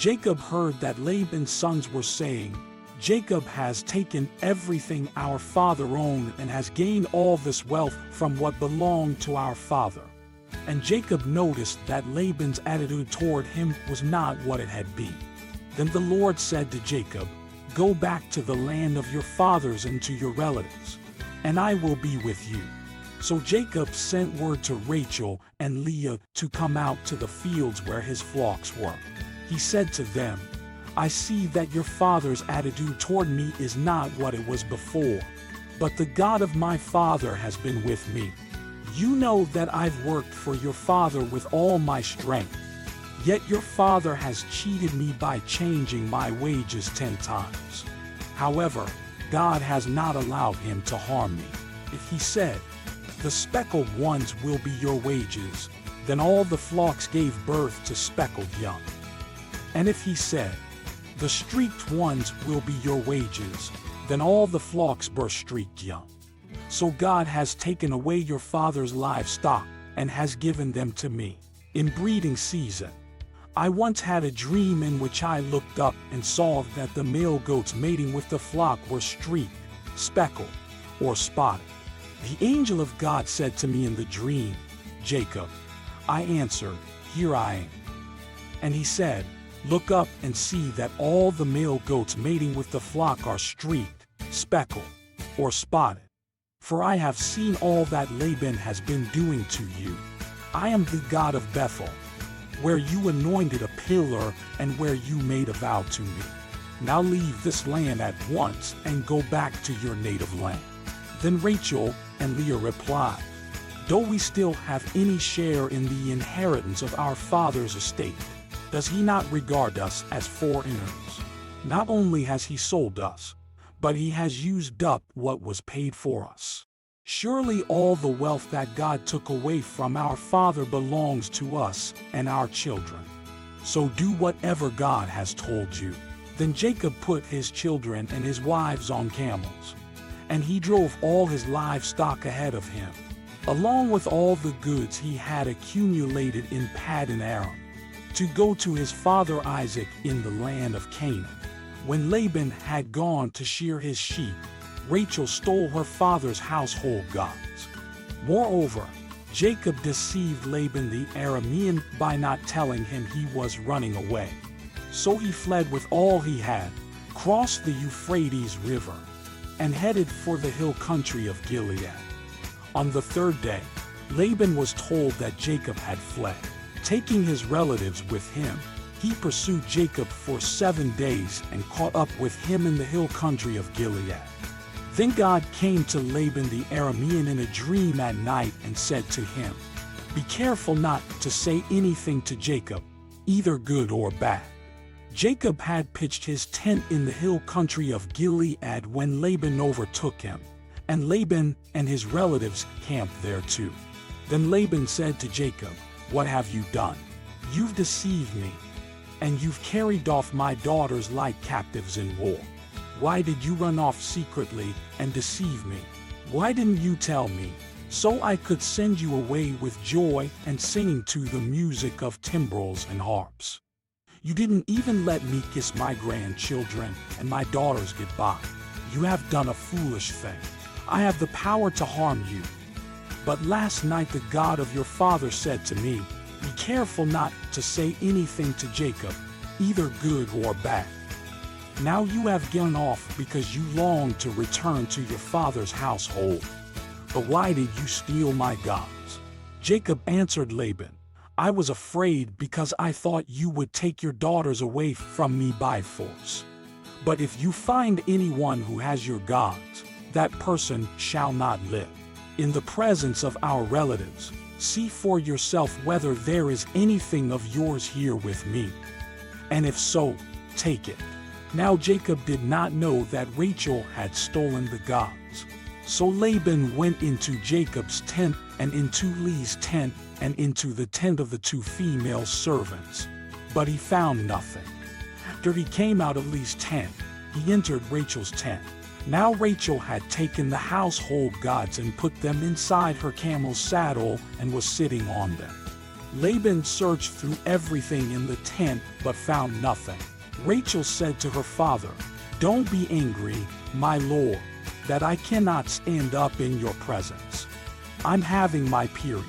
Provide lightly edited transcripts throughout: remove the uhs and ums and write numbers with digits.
Jacob heard that Laban's sons were saying, "Jacob has taken everything our father owned and has gained all this wealth from what belonged to our father." And Jacob noticed that Laban's attitude toward him was not what it had been. Then the Lord said to Jacob, "Go back to the land of your fathers and to your relatives, and I will be with you." So Jacob sent word to Rachel and Leah to come out to the fields where his flocks were. He said to them, "I see that your father's attitude toward me is not what it was before, but the God of my father has been with me. You know that I've worked for your father with all my strength. Yet your father has cheated me by changing my wages 10 times. However, God has not allowed him to harm me. If he said, 'The speckled ones will be your wages,' then all the flocks gave birth to speckled young. And if he said, 'The streaked ones will be your wages,' then all the flocks bore streaked young. So God has taken away your father's livestock and has given them to me. In breeding season, I once had a dream in which I looked up and saw that the male goats mating with the flock were streaked, speckled, or spotted. The angel of God said to me in the dream, 'Jacob.' I answered, 'Here I am.' And he said, 'Look up and see that all the male goats mating with the flock are streaked, speckled, or spotted. For I have seen all that Laban has been doing to you. I am the God of Bethel, where you anointed a pillar and where you made a vow to me. Now leave this land at once and go back to your native land.' Then Rachel and Leah replied, 'Though we still have any share in the inheritance of our father's estate, does he not regard us as foreigners? Not only has he sold us, but he has used up what was paid for us. Surely all the wealth that God took away from our father belongs to us and our children. So do whatever God has told you.' Then Jacob put his children and his wives on camels, and he drove all his livestock ahead of him, along with all the goods he had accumulated in Paddan Aram, to go to his father Isaac in the land of Canaan. When Laban had gone to shear his sheep, Rachel stole her father's household gods. Moreover, Jacob deceived Laban the Aramean by not telling him he was running away. So he fled with all he had, crossed the Euphrates River, and headed for the hill country of Gilead. On the third day, Laban was told that Jacob had fled. Taking his relatives with him, he pursued Jacob for 7 days and caught up with him in the hill country of Gilead. Then God came to Laban the Aramean in a dream at night and said to him, 'Be careful not to say anything to Jacob, either good or bad.' Jacob had pitched his tent in the hill country of Gilead when Laban overtook him, and Laban and his relatives camped there too. Then Laban said to Jacob, 'What have you done? You've deceived me, and you've carried off my daughters like captives in war. Why did you run off secretly and deceive me? Why didn't you tell me, so I could send you away with joy and singing to the music of timbrels and harps? You didn't even let me kiss my grandchildren and my daughters goodbye. You have done a foolish thing. I have the power to harm you. But last night the God of your father said to me, Be careful not to say anything to Jacob, either good or bad. Now you have gone off because you long to return to your father's household. But why did you steal my gods?' Jacob answered Laban, 'I was afraid because I thought you would take your daughters away from me by force. But if you find anyone who has your gods, that person shall not live. In the presence of our relatives, see for yourself whether there is anything of yours here with me. And if so, take it.' Now Jacob did not know that Rachel had stolen the gods. So Laban went into Jacob's tent and into Leah's tent and into the tent of the 2 female servants. But he found nothing. After he came out of Leah's tent, he entered Rachel's tent. Now Rachel had taken the household gods and put them inside her camel's saddle and was sitting on them. Laban searched through everything in the tent but found nothing. Rachel said to her father, "Don't be angry, my lord, that I cannot stand up in your presence. I'm having my period."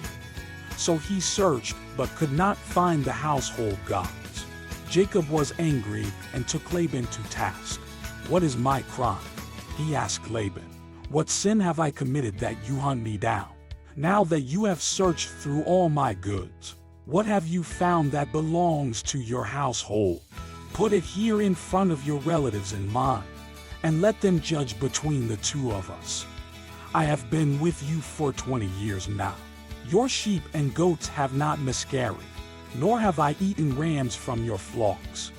So he searched but could not find the household gods. Jacob was angry and took Laban to task. "What is my crime?" he asked Laban. "What sin have I committed that you hunt me down? Now that you have searched through all my goods, what have you found that belongs to your household? Put it here in front of your relatives and mine, and let them judge between the two of us. I have been with you for 20 years now. Your sheep and goats have not miscarried, nor have I eaten rams from your flocks.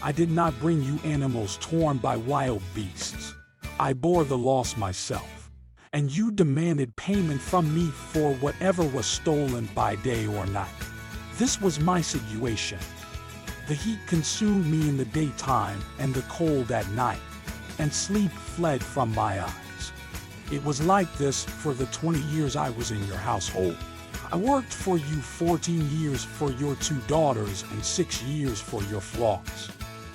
I did not bring you animals torn by wild beasts. I bore the loss myself, and you demanded payment from me for whatever was stolen by day or night. This was my situation. The heat consumed me in the daytime and the cold at night, and sleep fled from my eyes. It was like this for the 20 years I was in your household. I worked for you 14 years for your 2 daughters and 6 years for your flocks,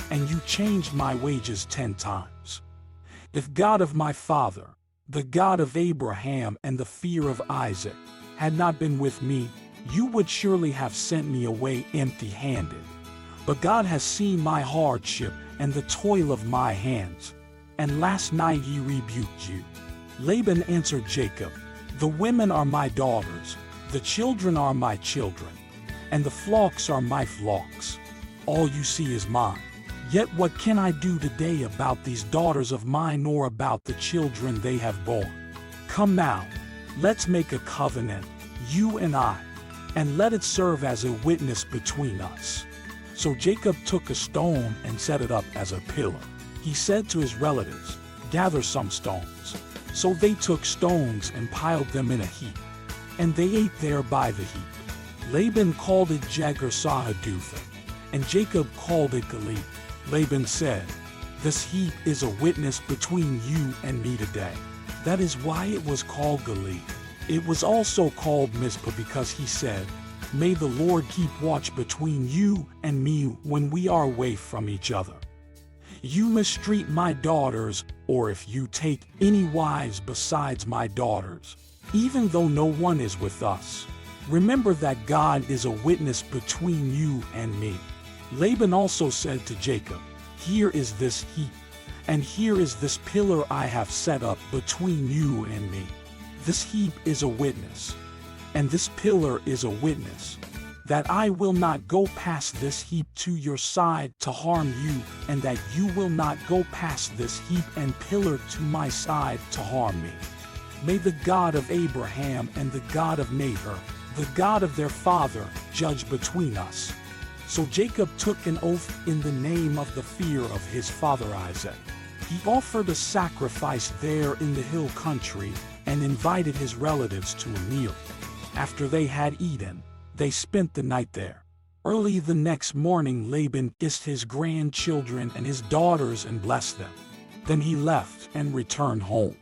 and you changed my wages 10 times. If God of my father, the God of Abraham and the fear of Isaac, had not been with me, you would surely have sent me away empty-handed. But God has seen my hardship and the toil of my hands, and last night he rebuked you." Laban answered Jacob, "The women are my daughters, the children are my children, and the flocks are my flocks. All you see is mine. Yet what can I do today about these daughters of mine or about the children they have borne? Come now, let's make a covenant, you and I, and let it serve as a witness between us." So Jacob took a stone and set it up as a pillar. He said to his relatives, "Gather some stones." So they took stones and piled them in a heap, and they ate there by the heap. Laban called it Jegar-Sahadutha, and Jacob called it Gilead. Laban said, "This heap is a witness between you and me today." That is why it was called Gilead. It was also called Mizpah because he said, "May the Lord keep watch between you and me when we are away from each other. You mistreat my daughters, or if you take any wives besides my daughters, even though no one is with us, remember that God is a witness between you and me." Laban also said to Jacob, "Here is this heap, and here is this pillar I have set up between you and me. This heap is a witness, and this pillar is a witness, that I will not go past this heap to your side to harm you, and that you will not go past this heap and pillar to my side to harm me. May the God of Abraham and the God of Nahor, the God of their father, judge between us." So Jacob took an oath in the name of the fear of his father Isaac. He offered a sacrifice there in the hill country and invited his relatives to a meal. After they had eaten, they spent the night there. Early the next morning Laban kissed his grandchildren and his daughters and blessed them. Then he left and returned home.